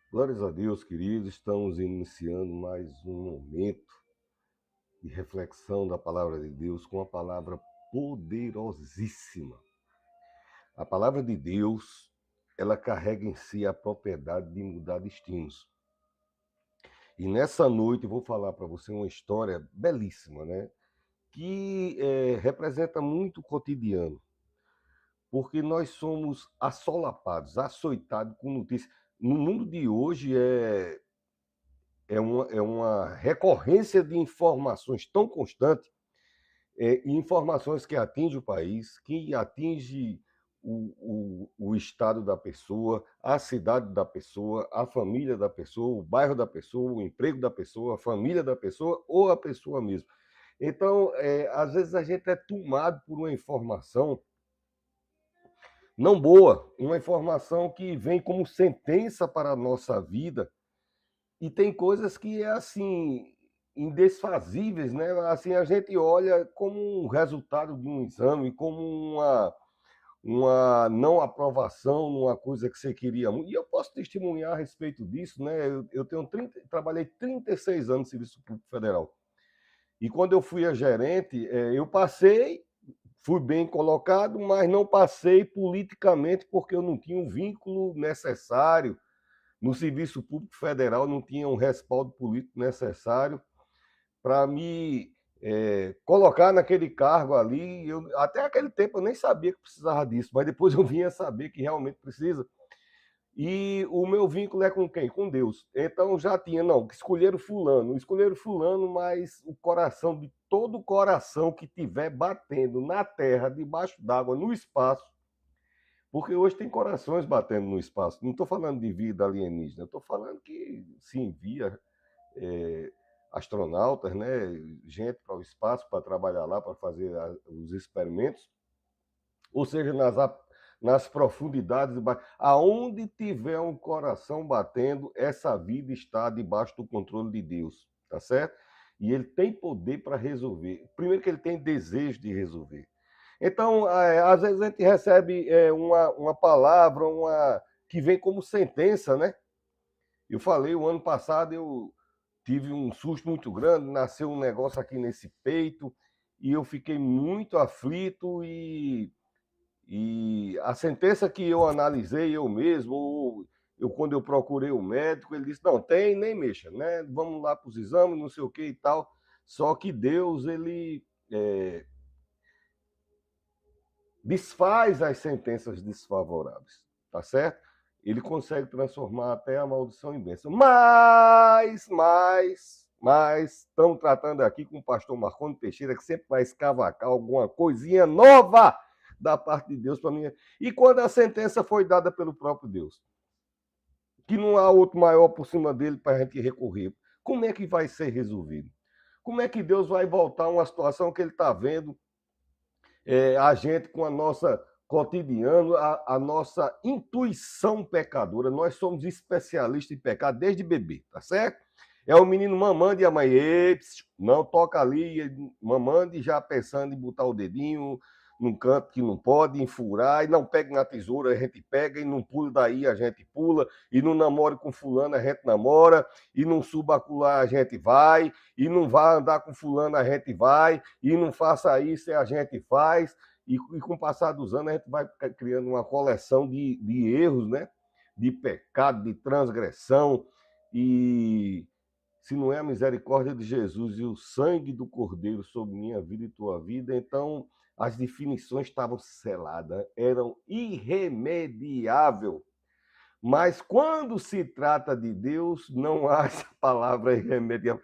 Glórias a Deus, queridos. Estamos iniciando mais um momento de reflexão da palavra de Deus com uma palavra poderosíssima. A palavra de Deus, ela carrega em si a propriedade de mudar destinos. E nessa noite eu vou falar para você uma história belíssima, né? Que representa muito o cotidiano, porque nós somos assolapados, açoitados com notícias. No mundo de hoje é uma recorrência de informações tão constante, informações que atingem o país, que atinge o estado da pessoa, a cidade da pessoa, a família da pessoa, o bairro da pessoa, o emprego da pessoa, a família da pessoa ou a pessoa mesmo. Então, às vezes a gente é tomado por uma informação não boa, uma informação que vem como sentença para a nossa vida. E tem coisas que é assim, indesfazíveis, né? Assim, a gente olha como um resultado de um exame, como uma não aprovação numa coisa que você queria muito. E eu posso testemunhar a respeito disso, né? Eu trabalhei 36 anos no Serviço Público Federal. E quando eu fui a gerente, eu passei, fui bem colocado, mas não passei politicamente porque eu não tinha o vínculo necessário no Serviço Público Federal, não tinha um respaldo político necessário para me colocar naquele cargo ali. Até aquele tempo eu nem sabia que precisava disso, mas depois eu vinha saber que realmente precisa. E o meu vínculo é com quem? Com Deus. Então já tinha, não, escolheram fulano, mas o coração de todo coração que tiver batendo na terra, debaixo d'água, no espaço, porque hoje tem corações batendo no espaço. Não estou falando de vida alienígena, estou falando que se envia astronautas, né, gente para o espaço para trabalhar lá, para fazer os experimentos, ou seja, nas profundidades, aonde tiver um coração batendo, essa vida está debaixo do controle de Deus, tá certo? E ele tem poder para resolver. Primeiro que ele tem desejo de resolver. Então, às vezes a gente recebe uma palavra que vem como sentença, né? Eu falei, o ano passado eu tive um susto muito grande, nasceu um negócio aqui nesse peito e eu fiquei muito aflito e a sentença que eu analisei eu mesmo, quando eu procurei o médico, ele disse, não, tem, nem mexa, né? Vamos lá para os exames, não sei o que e tal. Só que Deus, ele desfaz as sentenças desfavoráveis, tá certo? Ele consegue transformar até a maldição em bênção. Mas, estamos tratando aqui com o pastor Marconi Teixeira, que sempre vai escavacar alguma coisinha nova da parte de Deus para mim. E quando a sentença foi dada pelo próprio Deus, que não há outro maior por cima dele para a gente recorrer, como é que vai ser resolvido? Como é que Deus vai voltar a uma situação que ele está vendo a gente com a nossa cotidiano, a nossa intuição pecadora? Nós somos especialistas em pecado desde bebê, tá certo? É o menino mamando e a mãe, não toca ali, mamando e já pensando em botar o dedinho num canto que não pode, enfurar, e não pega na tesoura, a gente pega, e não pula daí, a gente pula, e não namora com fulano, a gente namora, e não suba acolá, a gente vai, e não vai andar com fulano, a gente vai, e não faça isso, a gente faz, e com o passar dos anos a gente vai criando uma coleção de erros, né? De pecado, de transgressão, e se não é a misericórdia de Jesus e o sangue do Cordeiro sobre minha vida e tua vida, então as definições estavam seladas, eram irremediável. Mas quando se trata de Deus, não há essa palavra irremediável.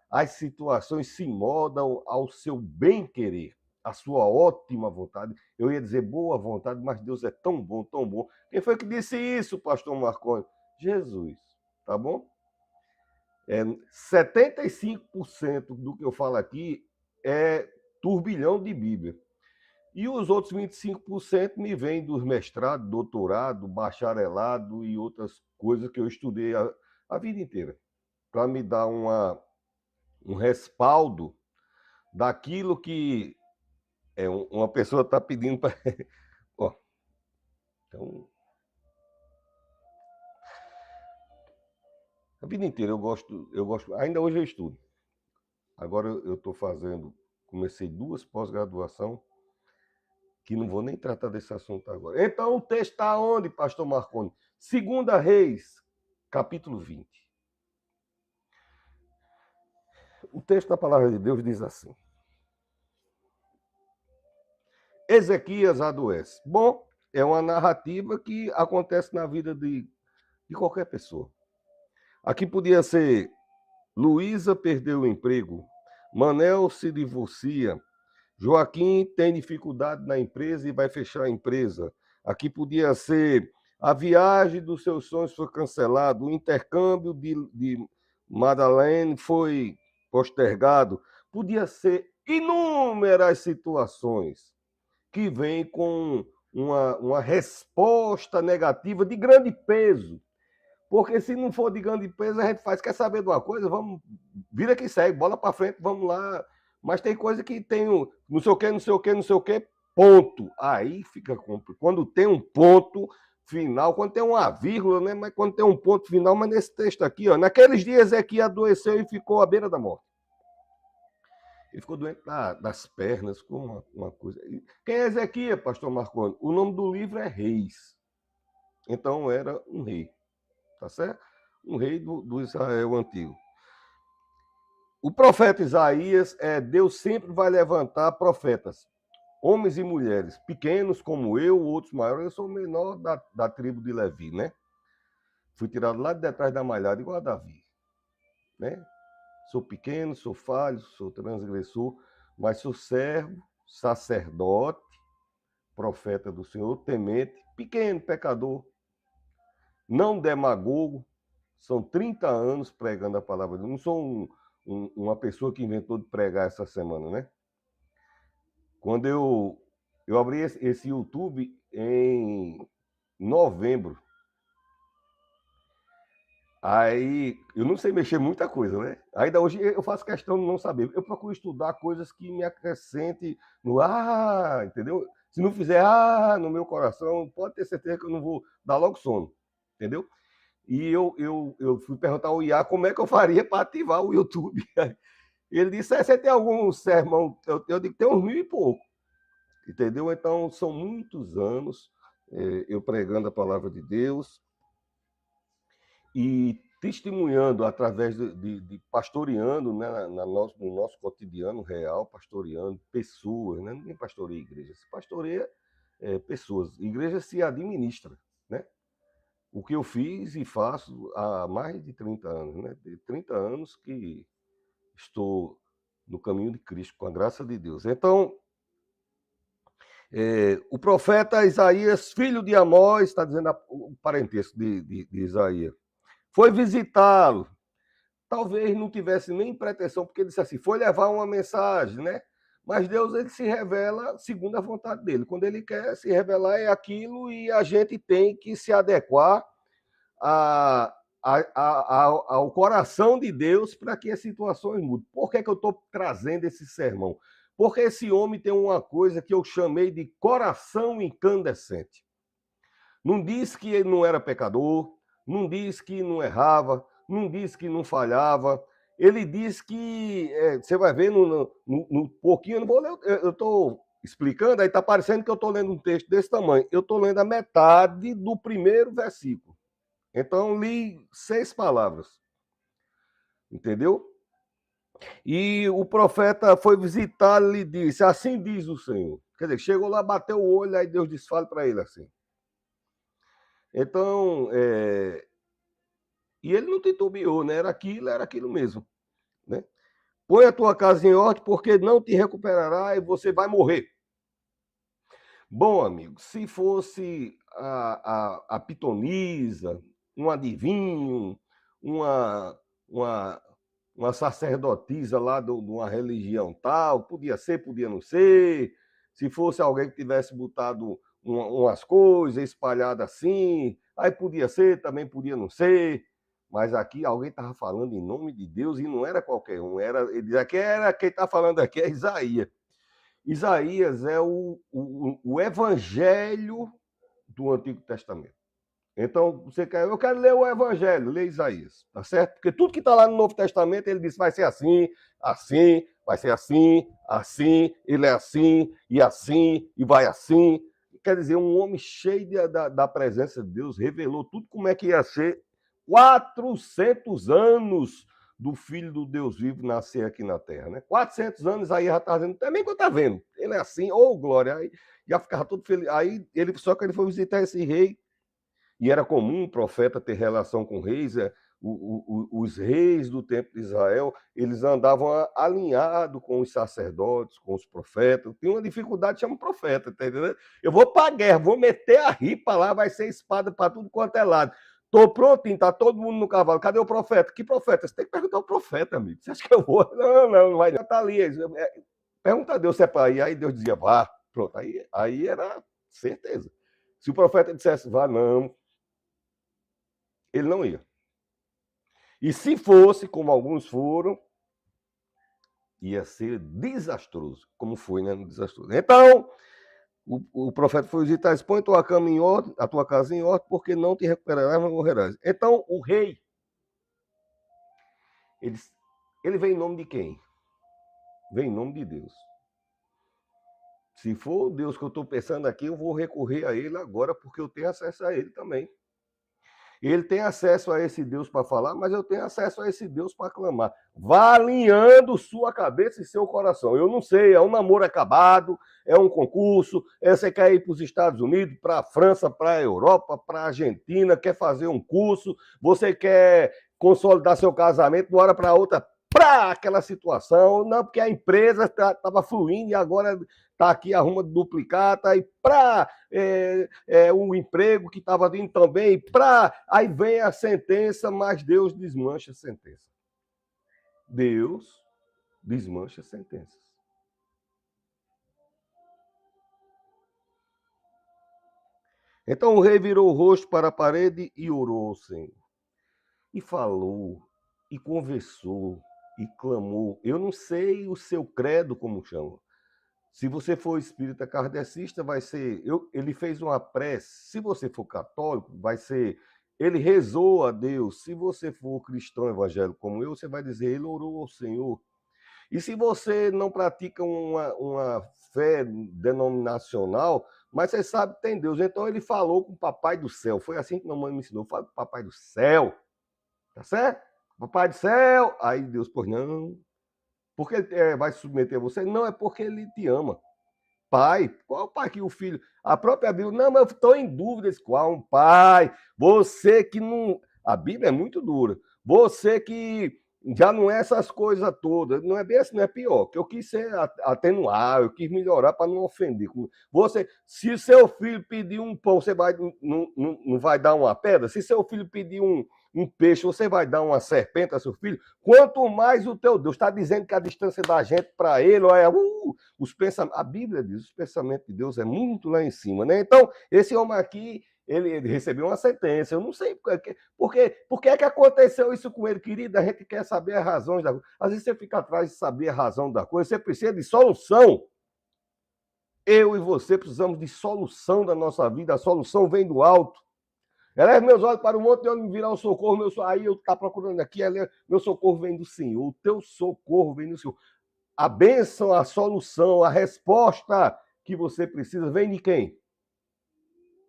As situações se moldam ao seu bem-querer. a sua ótima vontade. Eu ia dizer boa vontade, mas Deus é tão bom, tão bom. Quem foi que disse isso, pastor Marconi? Jesus, tá bom? 75% do que eu falo aqui é turbilhão de Bíblia. E os outros 25% me vêm dos mestrado, doutorado, bacharelado e outras coisas que eu estudei a vida inteira, para me dar um respaldo daquilo que uma pessoa está pedindo para. Então, a vida inteira eu gosto, ainda hoje eu estudo. Agora eu estou comecei 2 pós-graduação, que não vou nem tratar desse assunto agora. Então, o texto está onde, pastor Marconi? 2 Reis, capítulo 20. O texto da palavra de Deus diz assim: Ezequias adoece. Bom, é uma narrativa que acontece na vida de qualquer pessoa. Aqui podia ser: Luísa perdeu o emprego, Manel se divorcia, Joaquim tem dificuldade na empresa e vai fechar a empresa. Aqui podia ser: a viagem dos seus sonhos foi cancelada, o intercâmbio de Madeleine foi postergado. Podia ser inúmeras situações que vêm com uma resposta negativa de grande peso. Porque se não for de grande peso, a gente faz. Quer saber de uma coisa? Vamos, vira que segue, bola para frente, vamos lá. Mas tem coisa que tem não sei o quê, não sei o quê, não sei o quê, ponto. Aí fica complicado. Quando tem um ponto final, quando tem uma vírgula, né? Mas quando tem um ponto final, mas nesse texto aqui, ó, naqueles dias é que adoeceu e ficou à beira da morte. Ele ficou doente das pernas, com uma coisa. Quem é Ezequias, pastor Marconi? O nome do livro é Reis. Então era um rei. Tá certo? Um rei do Israel antigo. O profeta Isaías, Deus sempre vai levantar profetas, homens e mulheres, pequenos como eu, outros maiores. Eu sou o menor da tribo de Levi, né? Fui tirado lá de detrás da malhada, igual a Davi, né? Sou pequeno, sou falho, sou transgressor, mas sou servo, sacerdote, profeta do Senhor, temente, pequeno, pecador, não demagogo. São 30 anos pregando a palavra de Deus. Não sou uma pessoa que inventou de pregar essa semana, né? Quando eu abri esse YouTube em novembro, aí eu não sei mexer muita coisa, né? Ainda hoje eu faço questão de não saber. Eu procuro estudar coisas que me acrescentem no entendeu? Se não fizer no meu coração, pode ter certeza que eu não vou dar logo sono, entendeu? E eu fui perguntar ao IA como é que eu faria para ativar o YouTube. Ele disse: você tem algum sermão? Eu digo: tem uns 1000 e pouco. Entendeu? Então, são muitos anos eu pregando a palavra de Deus e testemunhando através de pastoreando, né, no nosso cotidiano real, pastoreando pessoas, né? Ninguém pastoreia igreja, se pastoreia pessoas. Igreja se administra, né? O que eu fiz e faço há mais de 30 anos, né? De 30 anos que estou no caminho de Cristo, com a graça de Deus. Então, o profeta Isaías, filho de Amós, está dizendo o parentesco de Isaías, foi visitá-lo. Talvez não tivesse nem pretensão, porque ele disse assim, foi levar uma mensagem, né? Mas Deus, ele se revela segundo a vontade dele. Quando ele quer se revelar, é aquilo, e a gente tem que se adequar ao coração de Deus para que as situações mudem. Por que eu estou trazendo esse sermão? Porque esse homem tem uma coisa que eu chamei de coração incandescente. Não diz que ele não era pecador, não diz que não errava, não diz que não falhava. Ele diz que, você vai ver no pouquinho, eu não vou ler, eu estou explicando, aí está parecendo que eu estou lendo um texto desse tamanho. Eu estou lendo a metade do primeiro versículo. Então, li 6 palavras. Entendeu? E o profeta foi visitá-lo e disse, assim diz o Senhor. Quer dizer, chegou lá, bateu o olho, aí Deus disse, fale para ele assim. Então, e ele não titubeou, né? Era aquilo mesmo, né? Põe a tua casa em ordem, porque não te recuperará e você vai morrer. Bom, amigo, se fosse a pitonisa, um adivinho, uma, uma, uma sacerdotisa lá de uma religião tal, podia ser, podia não ser. Se fosse alguém que tivesse botado umas coisas espalhadas assim, aí podia ser, também podia não ser. Mas aqui alguém estava falando em nome de Deus e não era qualquer um. Ele dizia que era quem está falando aqui é Isaías. Isaías é o evangelho do Antigo Testamento. Então, você quer, eu quero ler o Evangelho, lê Isaías, tá certo? Porque tudo que está lá no Novo Testamento, ele diz vai ser assim, assim, vai ser assim, assim, ele é assim, e vai assim. Quer dizer, um homem cheio da presença de Deus, revelou tudo como é que ia ser 400 anos do Filho do Deus vivo nascer aqui na Terra, né? 400 anos, aí já está dizendo, também que eu está vendo, ele é assim, ô glória, aí já ficava todo feliz. Aí, só que ele foi visitar esse rei, e era comum o profeta ter relação com reis, os reis do templo de Israel, eles andavam alinhados com os sacerdotes, com os profetas. Tem uma dificuldade, chama profeta, tá entendendo? Eu vou para a guerra, vou meter a ripa lá, vai ser espada para tudo quanto é lado. Tô prontinho, tá todo mundo no cavalo. Cadê o profeta? Que profeta? Você tem que perguntar ao profeta, amigo. Você acha que eu vou? Não vai. Tá ali. Pergunta a Deus se é para ir. Aí Deus dizia, vá. Pronto. Aí era certeza. Se o profeta dissesse, vá, não, ele não ia. E se fosse, como alguns foram, ia ser desastroso, como foi, né? Desastroso. Então, o profeta foi visitar, põe tua cama em ordem, a tua casa em ordem, porque não te recuperarás, mas morrerás. Então, o rei, ele vem em nome de quem? Vem em nome de Deus. Se for o Deus que eu estou pensando aqui, eu vou recorrer a ele agora, porque eu tenho acesso a ele também. Ele tem acesso a esse Deus para falar, mas eu tenho acesso a esse Deus para clamar. Vá alinhando sua cabeça e seu coração. Eu não sei, é um namoro acabado, é um concurso, você quer ir para os Estados Unidos, para a França, para a Europa, para a Argentina, quer fazer um curso, você quer consolidar seu casamento de uma hora para outra, para aquela situação, não, porque a empresa estava fluindo e agora está aqui, arruma duplicata, e para um emprego que estava vindo também, aí vem a sentença, mas Deus desmancha a sentença. Deus desmancha a sentença. Então o rei virou o rosto para a parede e orou ao Senhor. E falou, e conversou, e clamou. Eu não sei o seu credo, como chama. Se você for espírita kardecista, vai ser. Ele fez uma prece. Se você for católico, vai ser. Ele rezou a Deus. Se você for cristão evangélico como eu, você vai dizer, ele orou ao Senhor. E se você não pratica uma fé denominacional, mas você sabe que tem Deus, então ele falou com o Papai do Céu. Foi assim que mamãe me ensinou. Fala com o Papai do Céu. Tá certo? Papai do Céu. Aí Deus, pois não. Porque ele vai se submeter a você? Não, é porque ele te ama. Pai, qual pai que o filho? A própria Bíblia, não, mas eu estou em dúvida. Qual um pai? Você que não. A Bíblia é muito dura. Você que já não é essas coisas todas. Não é bem assim, não é pior. Que eu quis ser atenuar, eu quis melhorar para não ofender. Você, se seu filho pedir um pão, você não vai dar uma pedra? Se seu filho pedir um peixe, você vai dar uma serpente a seu filho? Quanto mais o teu Deus está dizendo que a distância da gente para ele é os pensamentos. A Bíblia diz, os pensamentos de Deus é muito lá em cima, né? Então, esse homem aqui, ele recebeu uma sentença. Eu não sei por que é que aconteceu isso com ele, querido. A gente quer saber as razões da coisa. Às vezes você fica atrás de saber a razão da coisa, você precisa de solução. Eu e você precisamos de solução da nossa vida. A solução vem do alto. Eleve meus olhos para o monte, de onde me virá o socorro. Aí eu estou procurando aqui, meu socorro vem do Senhor. O teu socorro vem do Senhor. A bênção, a solução, a resposta que você precisa vem de quem?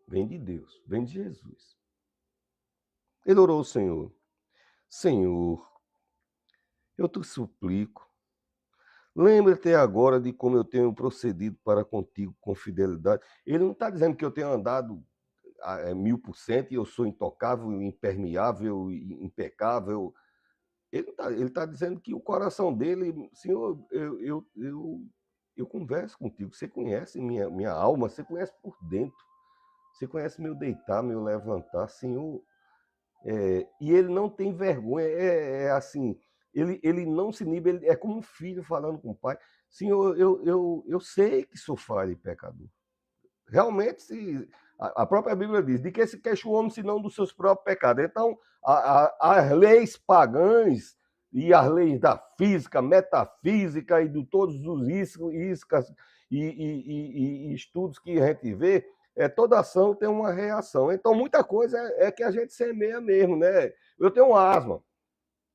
Vem de Deus, vem de Jesus. Ele orou ao Senhor. Senhor, eu te suplico, lembra-te agora de como eu tenho procedido para contigo com fidelidade. Ele não está dizendo que eu tenho andado 1000% e eu sou intocável, impermeável, impecável. Ele tá dizendo que o coração dele, Senhor, eu converso contigo, você conhece minha alma, você conhece por dentro, você conhece meu deitar, meu levantar, Senhor. E ele não tem vergonha, assim, ele não se inibe, ele é como um filho falando com o pai. Senhor, eu sei que sou falho e pecador. Realmente, a própria Bíblia diz, de que se queixa o homem, senão dos seus próprios pecados. Então, as leis pagãs e as leis da física, metafísica e de todos os iscas e estudos que a gente vê, toda ação tem uma reação. Então, muita coisa é que a gente semeia mesmo, né? Eu tenho asma,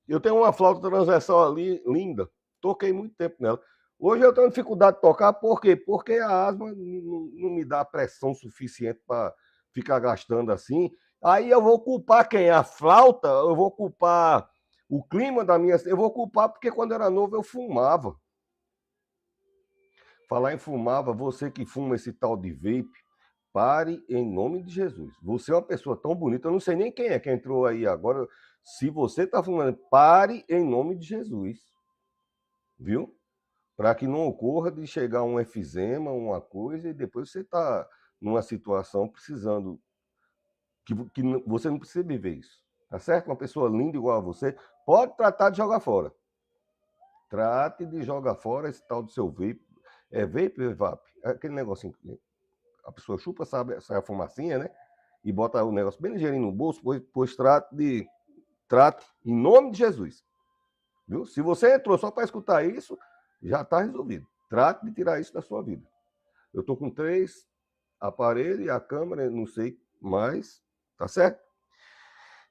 eu tenho uma flauta transversal ali, linda, toquei muito tempo nela. Hoje eu tenho dificuldade de tocar, por quê? Porque a asma não me dá pressão suficiente para ficar gastando assim. Aí eu vou culpar quem? A flauta? Eu vou culpar o clima da minha. Eu vou culpar porque quando eu era novo eu fumava. Falar em fumava, você que fuma esse tal de vape, pare em nome de Jesus. Você é uma pessoa tão bonita, eu não sei nem quem é que entrou aí agora. Se você está fumando, pare em nome de Jesus. Viu? Para que não ocorra de chegar um efizema, uma coisa, e depois você está numa situação precisando, que você não precisa viver isso. Tá certo? Uma pessoa linda igual a você, pode tratar de jogar fora. Trate de jogar fora esse tal do seu vape. É vape ou vape? É aquele negocinho que a pessoa chupa, sabe, sai a fumacinha, né? E bota o negócio bem ligeirinho no bolso, pois trate em nome de Jesus. Viu? Se você entrou só para escutar isso, já está resolvido. Trate de tirar isso da sua vida. Eu estou com 3 aparelhos e a câmera, não sei mais, tá certo?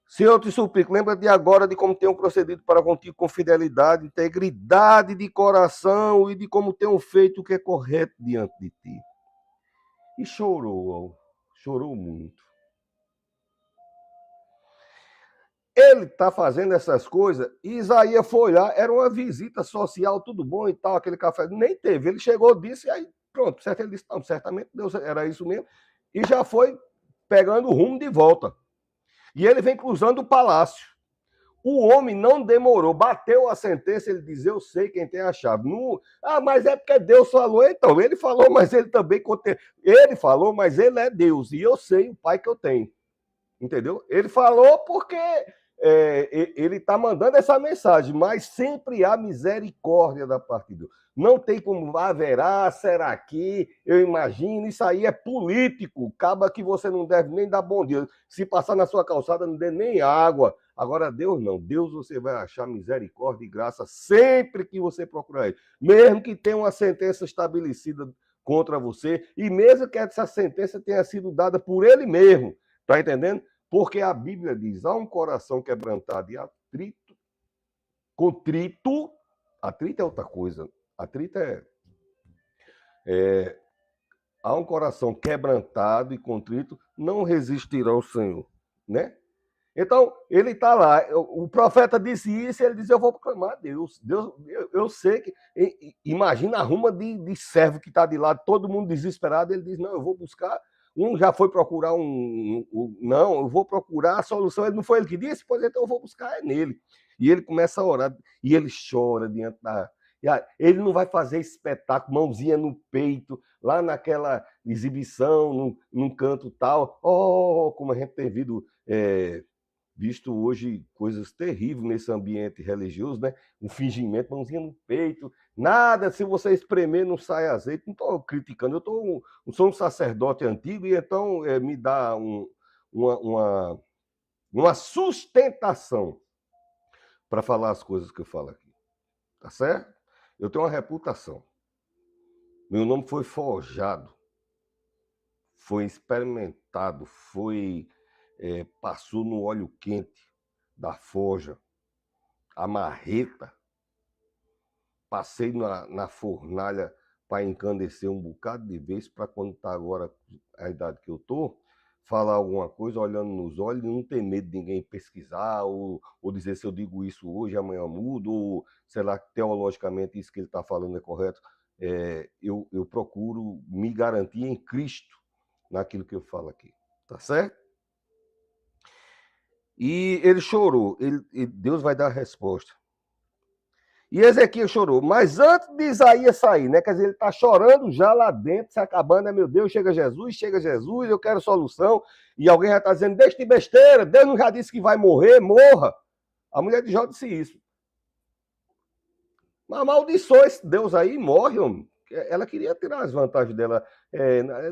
Senhor, eu te suplico, lembra-te agora de como tenho procedido para contigo com fidelidade, integridade de coração e de como tenho feito o que é correto diante de ti. E chorou muito. Ele está fazendo essas coisas, e Isaías foi lá, era uma visita social, tudo bom e tal, aquele café, nem teve. Ele chegou, disse, e aí pronto, certo? Ele disse, não, certamente Deus era isso mesmo, e já foi pegando o rumo de volta. E ele vem cruzando o palácio. O homem não demorou, bateu a sentença, ele diz, eu sei quem tem a chave. Não, mas é porque Deus falou, então. Ele falou, mas ele também... Ele falou, mas ele é Deus, e eu sei o pai que eu tenho. Entendeu? Ele falou porque ele está mandando essa mensagem, mas sempre há misericórdia da parte de Deus. Não tem como haverá, será que, eu imagino, isso aí é político, acaba que você não deve nem dar bom dia. Se passar na sua calçada, não dê nem água. Agora, Deus não. Deus você vai achar misericórdia e graça sempre que você procurar ele. Mesmo que tenha uma sentença estabelecida contra você, e mesmo que essa sentença tenha sido dada por ele mesmo. Está entendendo? Porque a Bíblia diz, há um coração quebrantado e atrito, contrito, atrito é outra coisa, atrito há um coração quebrantado e contrito, não resistirá ao Senhor, né? Então, ele está lá, o profeta disse isso, e ele diz, eu vou proclamar a Deus. Deus, eu sei que, imagina a ruma de servo que está de lado, todo mundo desesperado, ele diz, não, eu vou buscar. Um já foi procurar não, eu vou procurar a solução. Ele não foi ele que disse, pois então eu vou buscar nele. E ele começa a orar, e ele chora diante da... Ele não vai fazer espetáculo, mãozinha no peito, lá naquela exibição, num canto tal. Oh, como a gente tem visto hoje coisas terríveis nesse ambiente religioso, né? Um fingimento, mãozinha no peito, nada, se você espremer não sai azeite. Não estou criticando, eu sou um sacerdote antigo e então me dá uma sustentação para falar as coisas que eu falo aqui, tá certo? Eu tenho uma reputação, meu nome foi forjado, foi experimentado, passou no óleo quente da forja, a marreta, passei na fornalha para encandecer um bocado de vez, para quando está agora a idade que eu estou, falar alguma coisa olhando nos olhos e não ter medo de ninguém pesquisar, ou dizer se eu digo isso hoje, amanhã eu mudo, ou sei lá, teologicamente isso que ele está falando é correto. Eu procuro me garantir em Cristo naquilo que eu falo aqui, tá certo? E ele chorou, Deus vai dar a resposta. E Ezequias chorou. Mas antes de Isaías sair, né? Quer dizer, ele está chorando já lá dentro, se acabando. Meu Deus, chega Jesus, eu quero solução. E alguém já está dizendo, deixa de besteira, Deus não já disse que vai morrer, morra. A mulher de Jó disse isso. Mas amaldiçoa esse Deus aí e morre, homem. Ela queria tirar as vantagens dela.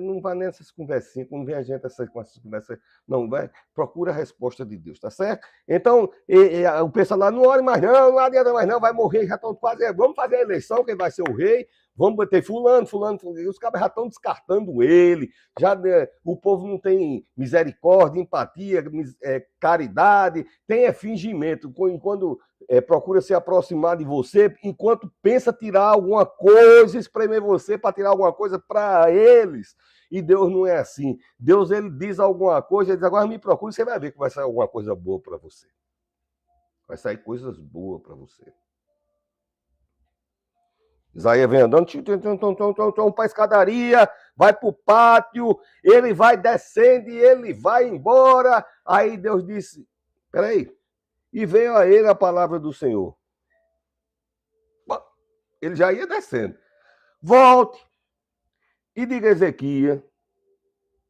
Não vai nessas conversinhas, quando vem a gente com essas conversas, não, vai, procura a resposta de Deus, tá certo? Então, o pessoal lá, não ore mais não adianta mais não, vai morrer, já estão fazendo, vamos fazer a eleição, quem vai ser o rei, vamos ter fulano, e os cabras já estão descartando ele, já o povo não tem misericórdia, empatia, caridade, tem fingimento, quando procura se aproximar de você, enquanto pensa tirar alguma coisa, espremer você para tirar alguma coisa para eles. E Deus não é assim. Deus, ele diz alguma coisa, ele diz, agora me procure, você vai ver que vai sair alguma coisa boa para você. Vai sair coisas boas para você. Isaías vem andando, para a escadaria, vai para o pátio, ele vai descendo e ele vai embora. Aí Deus disse, peraí, e veio a ele a palavra do Senhor. Ele já ia descendo. Volte e diga a Ezequias,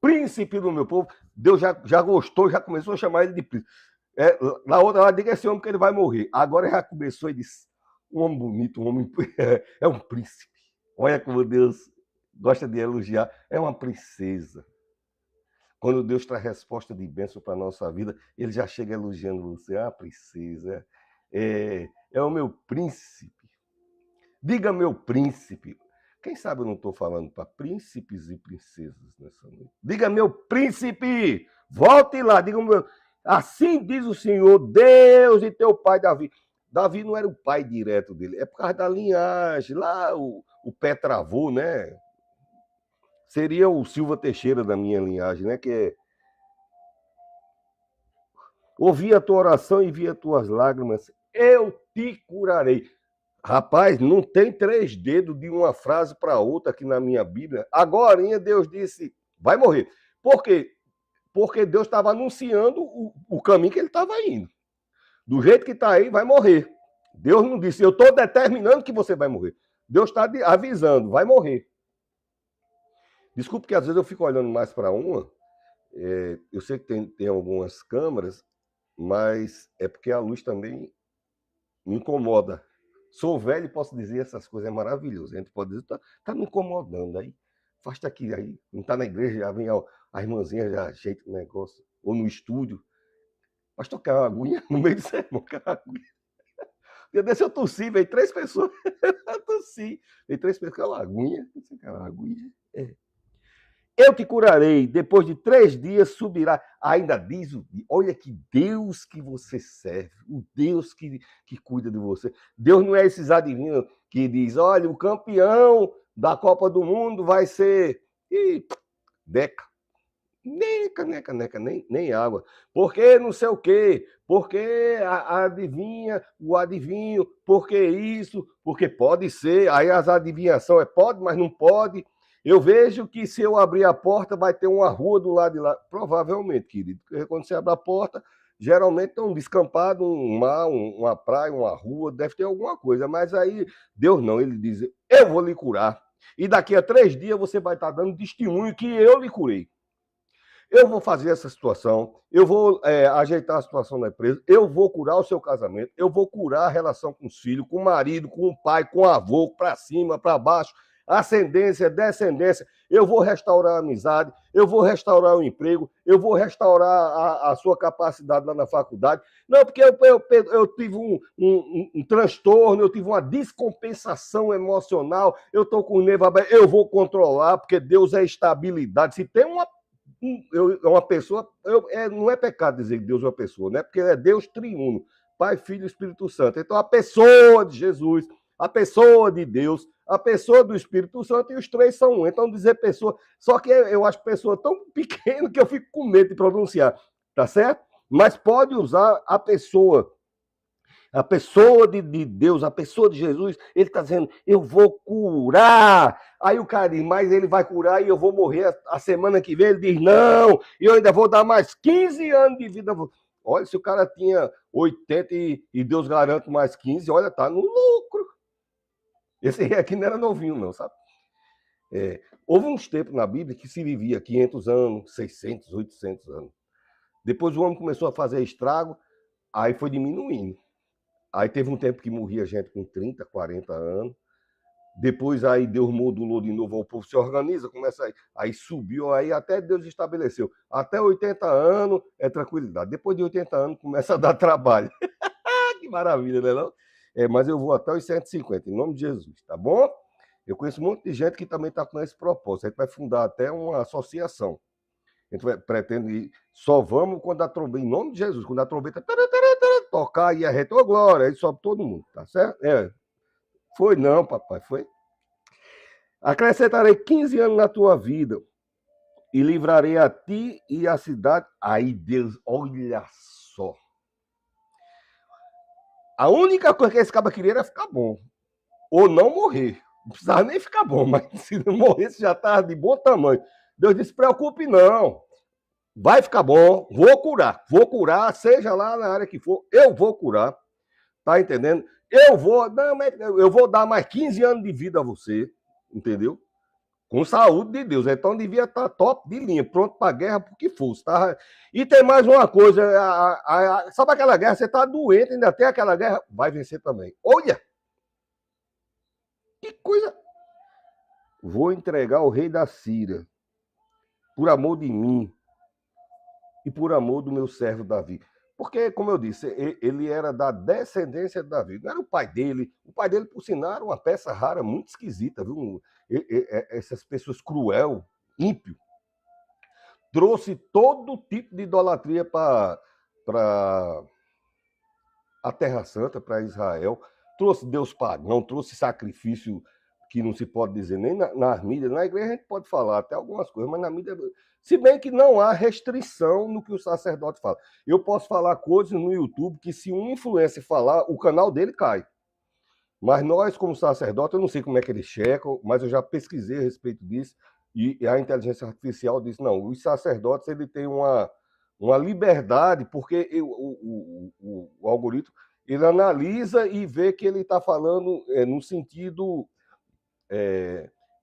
príncipe do meu povo. Deus já gostou, já começou a chamar ele de príncipe. Na outra lá, diga esse homem que ele vai morrer. Agora já começou e disse, um homem bonito, um homem é um príncipe. Olha como Deus gosta de elogiar. É uma princesa. Quando Deus traz resposta de bênção para a nossa vida, ele já chega elogiando você. Ah, princesa, é o meu príncipe. Diga meu príncipe. Quem sabe eu não estou falando para príncipes e princesas nessa noite. Diga meu príncipe. Volte lá. Diga meu. Assim diz o Senhor, Deus e teu pai Davi. Davi não era o pai direto dele. É por causa da linhagem. Lá o pé travou, né? Seria o Silva Teixeira da minha linhagem, né? Que ouvi a tua oração e vi as tuas lágrimas, eu te curarei. Rapaz, não tem 3 dedos de uma frase para outra aqui na minha Bíblia. Agora Deus disse, vai morrer. Por quê? Porque Deus estava anunciando o caminho que ele estava indo. Do jeito que está aí, vai morrer. Deus não disse, eu estou determinando que você vai morrer. Deus está avisando, vai morrer. Desculpe que às vezes eu fico olhando mais para uma. Eu sei que tem algumas câmeras, mas é porque a luz também me incomoda. Sou velho e posso dizer essas coisas, é maravilhoso. A gente pode dizer, tá me incomodando aí. Afasta aqui, aí. Não tá na igreja, já vem a irmãzinha, já ajeita o negócio. Ou no estúdio. Mas tocar uma aguinha no meio do sermão, cara. Eu desse, eu tossi, veio 3 pessoas. Eu tossi. Veio 3 pessoas, aquela aguinha. Aquela aguinha. Eu te curarei, depois de 3 dias subirá. Ainda diz, olha que Deus que você serve, o Deus que cuida de você. Deus não é esses adivinhos que diz, olha, o campeão da Copa do Mundo vai ser... Neca, nem água. Porque não sei o quê, porque adivinha, o adivinho, porque isso, porque pode ser. Aí as adivinhações pode, mas não pode. Eu vejo que se eu abrir a porta, vai ter uma rua do lado de lá. Provavelmente, querido. Porque quando você abre a porta, geralmente tem um descampado, um mar, uma praia, uma rua, deve ter alguma coisa. Mas aí, Deus não, ele diz, eu vou lhe curar. E daqui a 3 dias você vai estar dando testemunho que eu lhe curei. Eu vou fazer essa situação, eu vou ajeitar a situação da empresa, eu vou curar o seu casamento, eu vou curar a relação com os filhos, com o marido, com o pai, com o avô, para cima, para baixo, ascendência, descendência, eu vou restaurar a amizade, eu vou restaurar o emprego, eu vou restaurar a sua capacidade lá na faculdade. Não, porque eu tive um transtorno, eu tive uma descompensação emocional, eu estou com o nervo aberto, eu vou controlar, porque Deus é estabilidade. Se tem uma pessoa, não é pecado dizer que Deus é uma pessoa, né? Porque é Deus triuno, Pai, Filho e Espírito Santo. Então, a pessoa de Jesus, a pessoa de Deus, a pessoa do Espírito Santo, e os 3 são um. Então, dizer pessoa, só que eu acho pessoa tão pequena que eu fico com medo de pronunciar, tá certo? Mas pode usar a pessoa de Deus, a pessoa de Jesus. Ele está dizendo, eu vou curar. Aí o cara diz, mas ele vai curar e eu vou morrer a semana que vem. Ele diz, não, eu ainda vou dar mais 15 anos de vida. Olha, se o cara tinha 80 e Deus garante mais 15, olha, tá no lucro. Esse rei aqui não era novinho, não, sabe? Houve uns tempos na Bíblia que se vivia 500 anos, 600, 800 anos. Depois o homem começou a fazer estrago, aí foi diminuindo. Aí teve um tempo que morria gente com 30, 40 anos. Depois aí Deus modulou de novo, o povo se organiza, começa aí subiu, aí até Deus estabeleceu. Até 80 anos é tranquilidade. Depois de 80 anos começa a dar trabalho. Que maravilha, né não? Mas eu vou até os 150, em nome de Jesus, tá bom? Eu conheço um monte de gente que também está com esse propósito. A gente vai fundar até uma associação. A gente pretende ir, só vamos quando a trombeta, em nome de Jesus, quando a trombeta tocar e a gente, ô glória, aí sobe todo mundo, tá certo? Foi não, papai, foi. Acrescentarei 15 anos na tua vida e livrarei a ti e a cidade. Aí Deus, olha só. A única coisa que esse cara queria era ficar bom. Ou não morrer. Não precisava nem ficar bom, mas se não morresse já estava de bom tamanho. Deus disse, preocupe não. Vai ficar bom, vou curar, seja lá na área que for, eu vou curar. Tá entendendo? Eu vou dar mais 15 anos de vida a você, entendeu? Com saúde de Deus. Então devia estar top de linha, pronto para a guerra, porque fosse. Tá? E tem mais uma coisa: sabe aquela guerra? Você está doente, ainda tem aquela guerra, vai vencer também. Olha! Que coisa! Vou entregar o rei da Síria, por amor de mim e por amor do meu servo Davi. Porque, como eu disse, ele era da descendência de Davi. Não era o pai dele. O pai dele, por sinal, era uma peça rara, muito esquisita, viu? Essas pessoas cruel, ímpio. Trouxe todo tipo de idolatria para a Terra Santa, para Israel. Trouxe Deus pagão, trouxe sacrifício que não se pode dizer nem nas mídias. Na igreja a gente pode falar até algumas coisas, mas na mídia... Se bem que não há restrição no que o sacerdote fala. Eu posso falar coisas no YouTube que se um influencer falar, o canal dele cai. Mas nós, como sacerdote, eu não sei como é que eles checam, mas eu já pesquisei a respeito disso, e a inteligência artificial disse, não, os sacerdotes ele tem uma liberdade, porque o algoritmo ele analisa e vê que ele está falando no sentido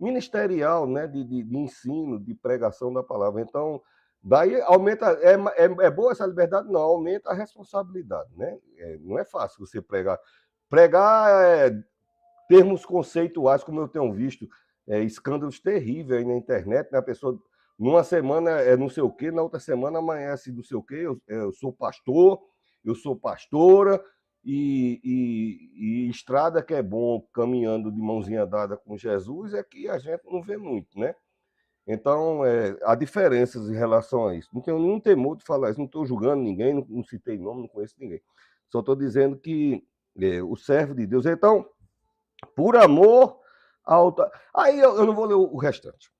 ministerial, né, de ensino, de pregação da palavra. Então, daí aumenta, é boa essa liberdade? Não, aumenta a responsabilidade, né? Não é fácil você pregar. Pregar termos conceituais, como eu tenho visto, escândalos terríveis aí na internet, né? A pessoa, numa semana é não sei o quê, na outra semana amanhece não sei o quê, eu sou pastor, eu sou pastora, e estrada que é bom, caminhando de mãozinha dada com Jesus, é que a gente não vê muito, né? Então, há diferenças em relação a isso. Não tenho nenhum temor de falar isso, não estou julgando ninguém, não citei nome, não conheço ninguém. Só estou dizendo que o servo de Deus. Então, por amor ao... Aí eu não vou ler o restante,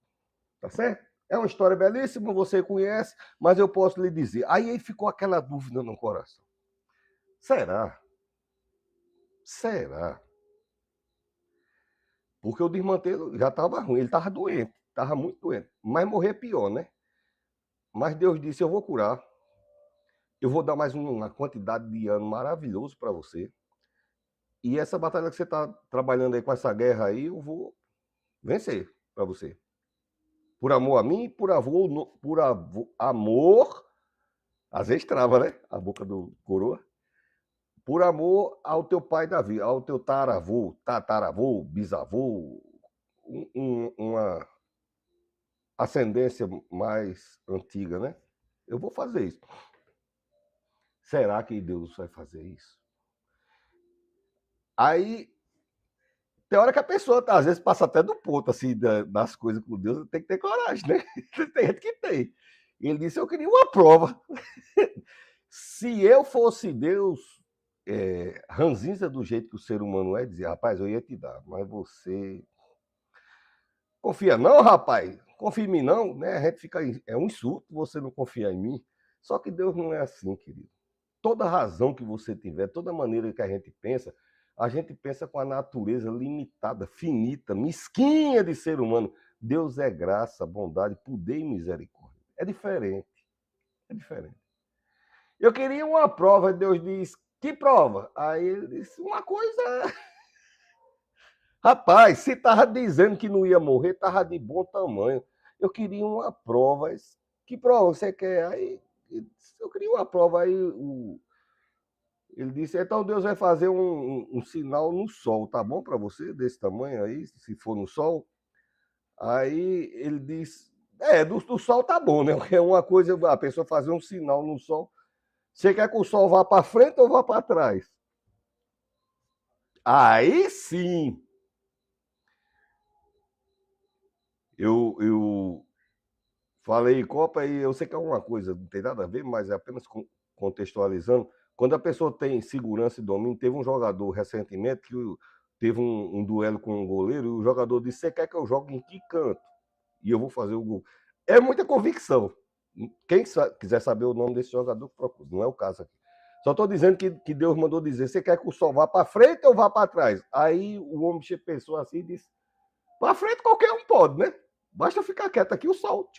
tá certo? É uma história belíssima, você conhece, mas eu posso lhe dizer. Aí ficou aquela dúvida no coração. Será? Será? Porque o desmantelo já estava ruim, ele estava doente, estava muito doente. Mas morrer é pior, né? Mas Deus disse, eu vou curar. Eu vou dar mais uma quantidade de anos maravilhoso para você. E essa batalha que você está trabalhando aí com essa guerra aí, eu vou vencer para você. Por amor a mim, por amor, às vezes trava, né? A boca do coroa. Por amor ao teu pai Davi, ao teu tataravô, bisavô, uma ascendência mais antiga, né? Eu vou fazer isso. Será que Deus vai fazer isso? Aí, tem hora que a pessoa, às vezes, passa até do ponto, assim, das coisas com Deus, tem que ter coragem, né? Tem gente que tem. Ele disse, eu queria uma prova. Se eu fosse Deus, ranzinza do jeito que o ser humano é, dizia, rapaz, eu ia te dar, mas você... Confia não, rapaz? Confia em mim não, né? A gente fica... É um insulto você não confiar em mim. Só que Deus não é assim, querido. Toda razão que você tiver, toda maneira que a gente pensa com a natureza limitada, finita, mesquinha de ser humano. Deus é graça, bondade, poder e misericórdia. É diferente. É diferente. Eu queria uma prova, Deus diz, Que prova? Aí ele disse, uma coisa... Rapaz, se tava dizendo que não ia morrer, tava de bom tamanho. Eu queria uma prova. Que prova você quer? Aí eu queria uma prova. Aí ele disse, então Deus vai fazer um sinal no sol, tá bom para você, desse tamanho aí, se for no sol? Aí ele disse, do sol tá bom, né? Porque é uma coisa, a pessoa fazer um sinal no sol. Você quer que o sol vá para frente ou vá para trás? Aí sim, eu falei, Copa, e eu sei que é uma coisa, não tem nada a ver, mas é apenas contextualizando. Quando a pessoa tem segurança e domínio, teve um jogador recentemente que teve um duelo com um goleiro e o jogador disse, você quer que eu jogue em que canto? E eu vou fazer o gol. É muita convicção. Quem quiser saber o nome desse jogador, procura. Não é o caso aqui. Só estou dizendo que Deus mandou dizer, você quer que o sol vá para frente ou vá para trás? Aí o homem pensou assim e disse, para frente qualquer um pode, né? Basta ficar quieto aqui, o sol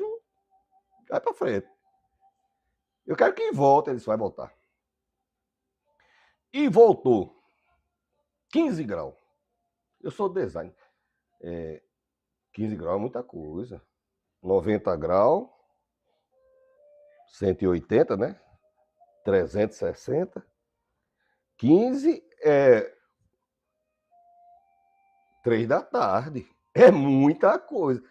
vai para frente. Eu quero que volte, ele disse, vai voltar. E voltou. 15 graus. Eu sou design. 15 graus é muita coisa. 90 graus, 180, né? 360. 15 é 3 da tarde. É muita coisa.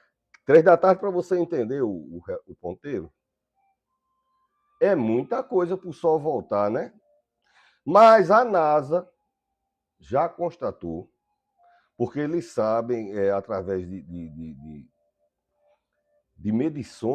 3 da tarde, para você entender o ponteiro, é muita coisa para o sol voltar, né? Mas a NASA já constatou, porque eles sabem, através de medições,